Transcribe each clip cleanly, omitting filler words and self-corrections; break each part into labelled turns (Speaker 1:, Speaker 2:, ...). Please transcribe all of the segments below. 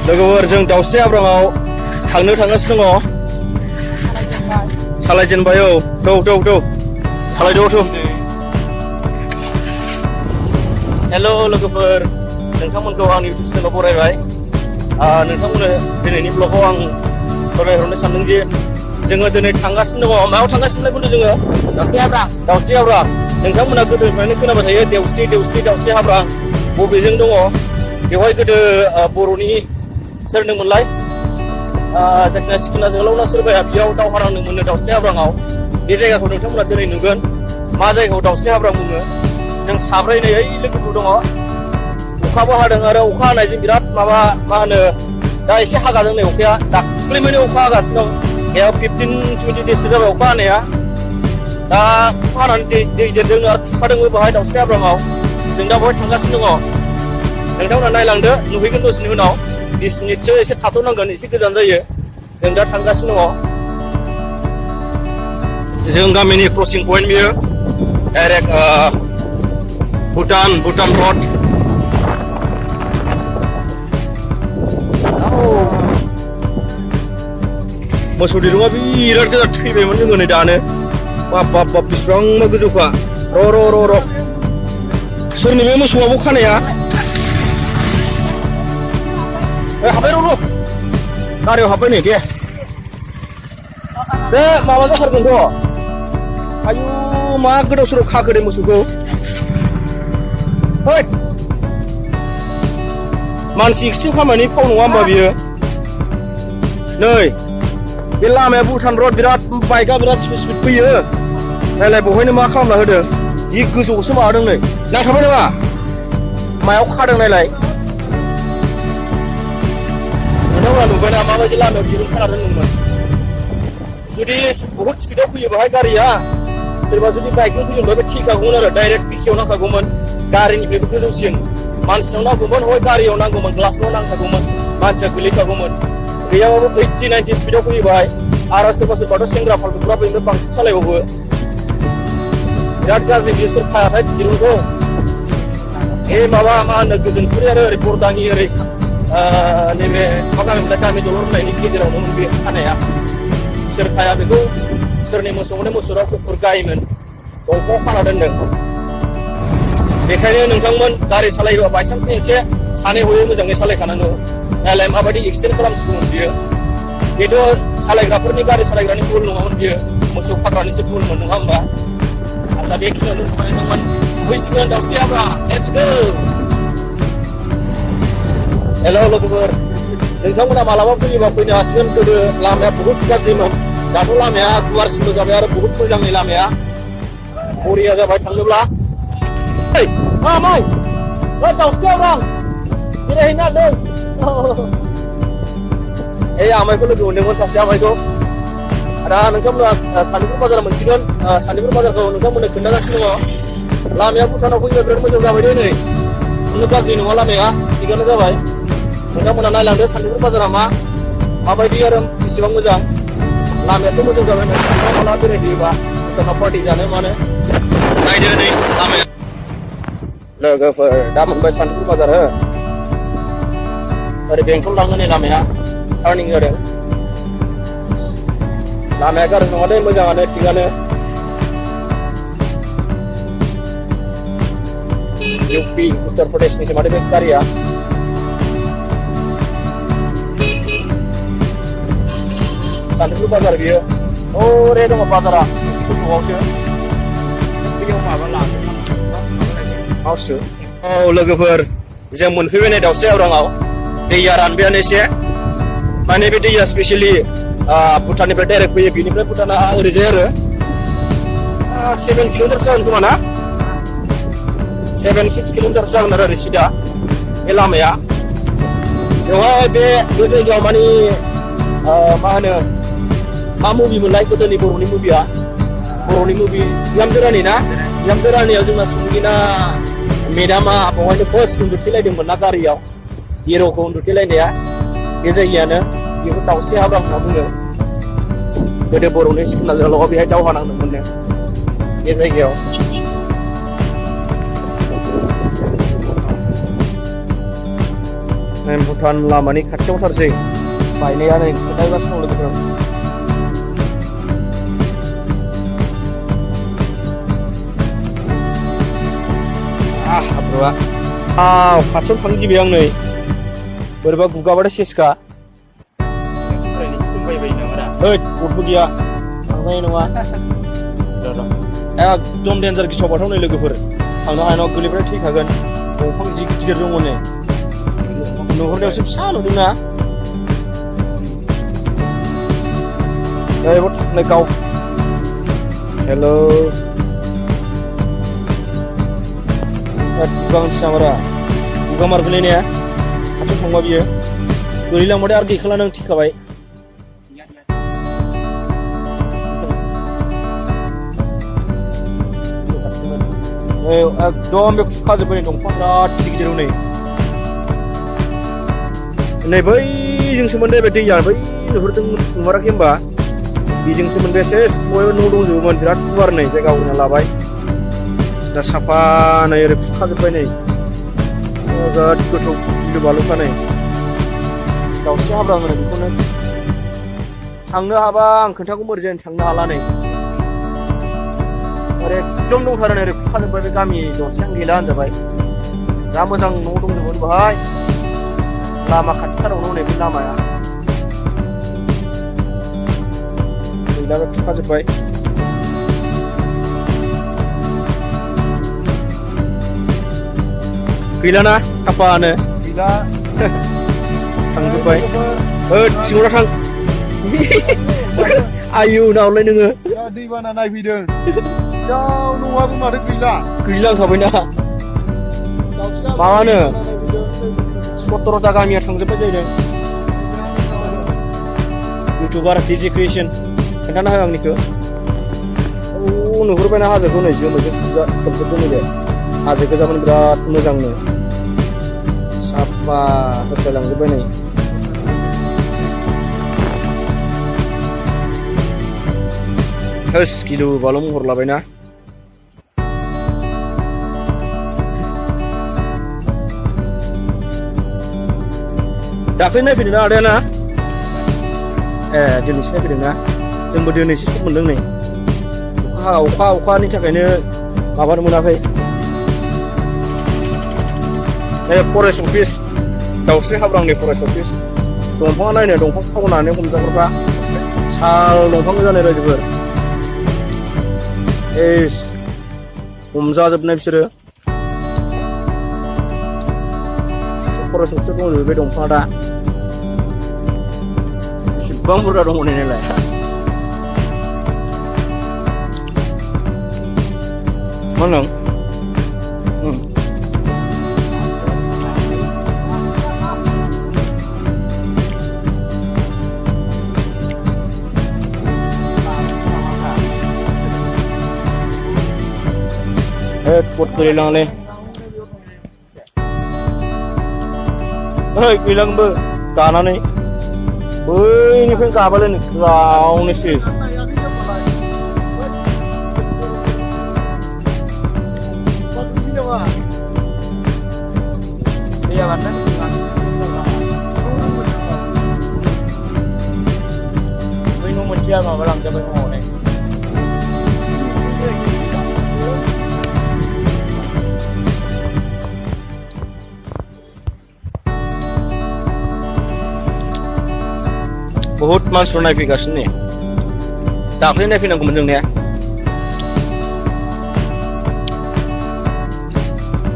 Speaker 1: लोगोफोर जों दाउस्रि हाब्राङाव थांगासिनो दङ सालायजेनबाय औ दौ सालायदो हेल' लोगोफोर नोंथांमोनखौ आंनि इउटुब चेनेलाव बरायबाय नोंथांमोननो दिनैनि ब्लगाव आं फोरमायहरनो सानदों जे जोङो दिनै थांगासिनो दङ मायाव थांगासिनो बुंदों जोङो दाउस्रि हाब्रां नोंथांमोना गोदोनिफ्रायनो खोनाबाय थायो दाउस्रि हाब्रां बबेजों दङ बेवहाय गोदो बर'नि सोर होनदोंमोनलाय जायखिया सिखोना जोहोलावना सोरबाया बेयाव दावहा नांदोंमोननो दाउस्रि हाब्राङाव बे जायगाखौ नोंथांमोना दिनै नुगोन मा जायगायाव दाउस्रि हाब्रां बुङो जों साब्रै नै लोगोफोर दङ अखाबो हादों आरो अखा हानायजों बिराद माबा मा होनो दा एसे हागादों नै अखाया दाख्लै माने अखा हागासिनो दं बेयाव 15-20 देससो जाबाय अखा हानाया दा अखा हानानै दै देरदों आरो खुरखादोंबो बेवहाय दाउस्रि हाब्राङाव जों दा बेवहाय थांगासिनो दङ नोंथांमोना नायलांदो नुहैगोन दसेनि उनाव 20 मिनिटसो एसे थाथ'नांगोन एसे गोजान जायो जों दा थांगासिनो दङ जों गामिनि क्रसिं पइन्ट बियो डाइरेक्ट भुटान रड मोसौ दिरुङा बिराद गोजा थैबायमोन जोङो नै दानो बाब बिसिबांबा गोजौखा र' सोरनि बे मोसौआबो खानाया हाब्बाय र' गारियाव हाब्बाय नै दे बे माबा जाथारगोनथ' आयु मा गोदाव सोराव खाखो दे मोसौखौ है मानसि एक्सिडेन्ट खालामनायनि फाव नङा होमबा बियो नै बे लामाया भुटान रड बिराद बाइकआ बिराद स्पिड फैयो नायलाय बहायनो मा खालामना होदों जि गोजौआवसो माबादों नै नांथाबाय नामा मायाव खादों नायलाय नोंथांमोना नुबायना माबायदि लामायाव दिरुं खाना दोनदोंमोन जुदि बहुद स्पिडआव फैयो बेहाय गारिया सोरबा जुदि बाइकजों फैयोब्ला बे थैखागौमोन आरो डाइरेक्ट बिखायाव नांखागौमोन गारिनिफ्रायबो गोजौसिन मानसिनाव नांगौमोन हय गारियाव नांगौमोन ग्लासनाव नांखागौमोन मानसिया गोलैखागौमोन गैयाबाबो 80-90 स्पिडआव फैबाय आरो सोरबाथ' सेंग्रा फालथुफ्रा बेनिफ्राय बांसिन सालायबावो बिराद गाज्रि बियो सोर खायाथाय दिरुंखौ माबा मा होनो गोजोनपुरि आरो ओरै बरदाङि ओरै नैबे गामि दलर होननायनि गेजेरावनो बे खानाया सोर खाया बेखौ सोरनि मोसौआ गुफुर गायमोन दंफाङाव खाना दोनदों बेखायनो नोंथांमोन गारि सालायोबा बायसान्स एसे सानै हयै मोजाङै सालायखानांगौ नायलाय माबायदि एक्सिडेन्ट खालामसिगौमोन बियो बेथ' सालायग्राफोरनि गारि सालायग्रानि भुल नङामोन बियो मोसौ खाग्रानिसो भुलमोन नङा होमबा आसा बेखिनियावनो नोंथांमोन फैसिगोन दाउस्रि हाब्रां लेट्स गो हेल' लोगोफोर नोंथांमोना मालाबा फैयोबा फैनो हासिगोन गोदो लामाया बहुत गाज्रिमोन दाथ' लामाया गुवारसिनबो जाबाय आरो बहुत मोजाङै लामाया बरिया जाबाय थांनोब्ला माय दाउस्रि हाब्रां बेरायहैनो नागिरदों आमायखौ लोगो मोनदोंमोन सासे आमायखौ दा नोंथांमोना सान्तिपुर बाजाराव मोनसिगोन सान्तिपुर बाजारखौ नोंथांमोननो खोन्थागासिनो दङ लामाया भुटानाव फैनो बिराद मोजां जाबाय दे नै खुनु गाज्रि नङा लामाया थिगानो जाबाय नोंथांमोना नायलांदो सान्तिपुर बाजारा माबायदि आरो बेसेबां मोजां लामायाथ' मोजां जाबाय नोंथांमोना बेरायहैयोबा भुटानाव पार्टि जानो मानो नायदो नै लामाया लोगोफोर दा मोनबाय सान्तिपुर बाजार हो ओरै बेंटल लाङो नै लामाया टार्निं जादों लामाया गाज्रि नङा दे मोजाङानो थिगानो UP उत्तर प्रदेशनि माथो बे गारिया सान्तिपुर बाजार बियो ओरै दङ बाजारा गोथौआवसो बेयाव माबा लाङो औ लोगोफोर जों मोनफैबाय नै दाउस्रि हाब्राङाव दैया रानबायानो एसे माने बे दैया स्पेसियेलि भुटाननिफ्राय डाइरेक्ट फैयो बेनिफ्राय भुटाना ओरैजाय आरो 7 किल'मिटार जागोन खोमा ना 7-6 किल'मिटार जागोन आरो ओरै सिदा बे लामाया बेवहाय बे जायगायाव माने मा होनो मा मुभि मोनलाय गोदोनि बर'नि मुभि बिहामजो रानि ना बिहामजो रानियाव जोंना संगिना मेदामा बेवहायनो फार्स्ट उन्दुथेलायदोंमोन ना गारियाव हिर'खौ उन्दुथेलायनाया बे जायगायानो बेखौ दाउस्रि हाब्रां होनना बुङो गोदो बर'नि सिखोना जोहोलावआ बेहाय दावहा नांदोंमोननो बे जायगायाव भुटान लामानि खाथियाव थारसै बायनाया नै खोथागासिनो दं लोगोफोर हाब्रुआ खाथियाव थांजोबबाय आं नै बोरैबा गुगाबाथाय सेसखा ओइ गथबो गैया थांजानाय नङा एकदम डेन्जार गिथाव बाथाव नै लोगोफोर थांनो हानाय नङा गोलैबाथाय थैखागोन दंफां जि गिदिर दङ नै नुहुरनायावसो फिसा नुदोंना ओइ नै गाव हेल' गुगाहांसो नामारा गुगामार गोलैनाया खाथियाव थांबा बियो गोलैलांबाथाय आरो गैखाला नों थैखाबाय एकदम बे खुखाजोब्बाय दंफां बिराद गिदिर गिदिर नै बैजोंसोमोन बे दैया बै नुहुरदों नुमाराखै होमबा बेजोंसोमोन बे सेस बयबो न' दंजोबोमोन बिराद गुवार नै जायगा आवग्रिना लाबाय दा साफा नै ओरै खुखाजोब्बाय नै बिराद गोथौ गिलु बालुखा नै दाउस्रि हाब्रां होनो बेखौनो थांनो हाबा आं खोन्थाखौ मोरजेन थांनो हाला नै ओरै एकदम दंथारो नै ओरै खुखाजोब्बाय बे गामि दरसेयानो गैला होनजाबाय जा मोजां न' दंजोबोमोन बेहाय लामा खाथिथारावनो हनै बे लामाया गैला बे खुखाजोब्बाय गैलाना साफानो गैला थांजोब्बाय सिङाव थां आयु नावलाय नोङो
Speaker 2: दैबाना नायफैदों जाव न'आबो माथो
Speaker 1: गैलांखाबायना माबानो 17ता गामिया थांजोब्बाय जाहैदों इउटुबार डिजे क्रिएसन खोन्थाना हो आंनिखौ नुहुरबायना हाजोखौ नै जोमैजों खोबजोबदों नै हाजो गोजामोन बिराद मोजांनो साफा होख्लायलांजोब्बाय नै होस गिलु बालु महर लाबायना दाख्लै नायफैदोंना आदायाना दिनैसो नायफैदोंना जोंबो दिनैसो सम मोनदों नै अखानि थाखायनो माबानो मोनाखै फरेस्ट अफिस दाउस्रि हाब्रांनि फरेस्ट अफिस दंफाङा नायनो दंफां खावनानै हमजाग्राफ्रा साल दंफां गोजानै रायजोफोर हमजाजोबनाय बिसोरो फरेस्ट अफिसाव दंजोबो बे दंफाङा दा बेसेबां बुरजा दङ नायलाय मा होनदों Pot gelilang le. Hei gelilang be, kana nih. Ini kan kabel nih, kau nih sih. Iya kan? Ini mau mencium apa lang coba mau nih. बहुत मानसिफोर नायफैगासिनो नै दाख्लै नायफैनांगौमोन जोंनिया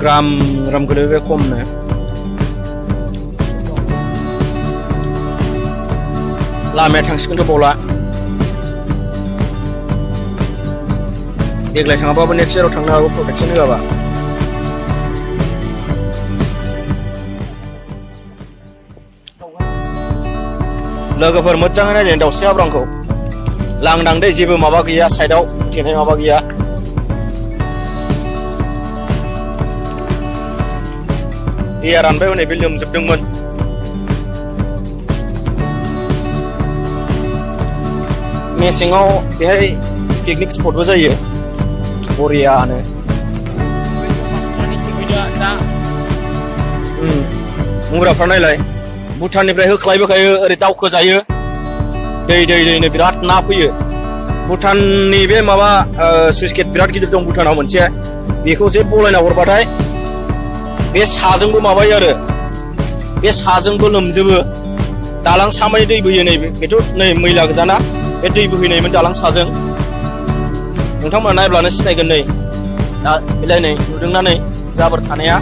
Speaker 1: ग्राम गोलैबाय खमनो लामाया थांसिगोनथ' बावला देग्लाय थाङाबाबो नेक्स्ट इयाराव थांनो हागौ प्रटेक्सन होआबा लोगोफोर मोजाङै नायदों दाउस्रि हाब्रांखौ लांदां दै जेबो माबा गैया साइडआव थेनाय माबा गैया दैया रानबाय हनै बे लोमजोबदोंमोन मेसेङाव बेहाय पिकनिक स्पटबो जायो बरियानो मुराफ्रा नायलाय भुटाननिफ्राय होख्लायबोखायो ओरै दावखोजायो दैनो बिराद ना फैयो भुटाननि बे माबा सुइस गेट बिराद गिदिर दं भुटानाव मोनसे बेखौ जे बलायना हरबाथाय बे साजोंबो माबायो आरो बे साजोंबो लोमजोबो दालां सामानि दै बोयो नै बेथ' नै मैला गोजाना बे दै बोहैनायमोन दालां साजों नोंथांमोना नायब्लानो सिनायगोन नै दा बेलाय नै नुदोंना नै जाबोर थानाया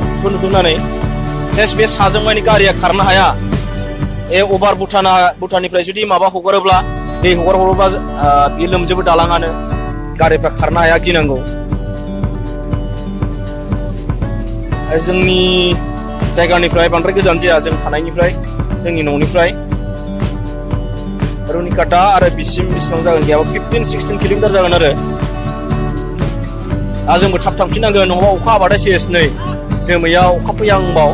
Speaker 1: बेखौ नुदोंना नै सेस बे साजों मानि गारिया खारनो हाया अभार भुटाननिफ्राय जुदि माबा हगारोब्ला दै हगारोब्ला बे लोमजोबो दालाङानो गारिफ्रा खारनो हाया गिनांगौ जोंनि जायगानिफ्राय बांद्राय गोजान जाया जों थानायनिफ्राय जोंनि न'निफ्राय रुनिकाटा आरो बिसिम बेसेबां जागोन गैयाबा 15-16 किल'मिटार जागोन आरो दा जोंबो थाब थांफिननांगोन नङाबा अखा हाबाथाय सेस नै जोमैया अखा फैहांबाव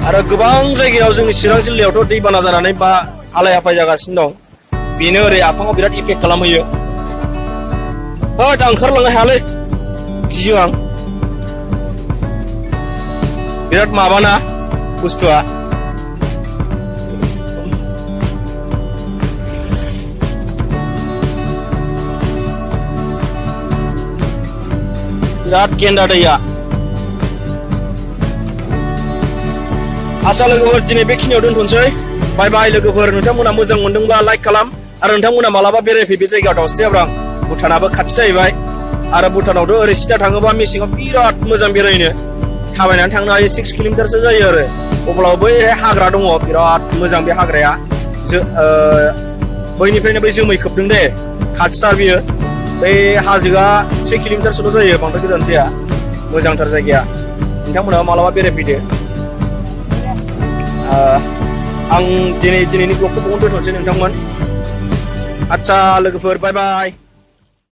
Speaker 1: आरो गोबां जायगायाव जोंनि चिरां जिल्लायावथ' दैबाना जानानै बा हालाय हाफाय जागासिनो दं बेनो ओरै आफाङाव बिराद इफेक्ट खालामहैयो आं ओंखारलांनो हायालै गियो आं बिराद माबाना बुस्थुआ बिराद गेन्दा दैया आसा लोगोफोर दिनै बेखिनियाव दोनथ'नोसै बाय बाय लोगोफोर नोंथांमोना मोजां मोनदोंब्ला लाइक खालाम आरो नोंथांमोना मालाबा बेरायफै बे जायगायाव दाउस्रि हाब्रां भुटानाबो खाथि जाहैबाय आरो भुटानावथ' ओरै सिदा थाङोबा मेसेङाव बिराद मोजां बेरायनो थाबायनानै थांनो हायो 6 किल'मिटारसो जायो आरो अब्लाबो बै हाग्रा दङ बिराद मोजां बे हाग्राया बैनिफ्रायनो बै जोमै खोबदों दे खाथिथार बियो बै हाजोआ 3 किल'मिटारसोल' जायो बांद्राय गोजान जाया मोजांथार जायगाया नोंथांमोना मालाबा बेरायफैदो आं दिनैनि ब्लगखौ बावनो दोनथ'नोसै नोंथांमोन आदसा लोगोफोर बाय बाय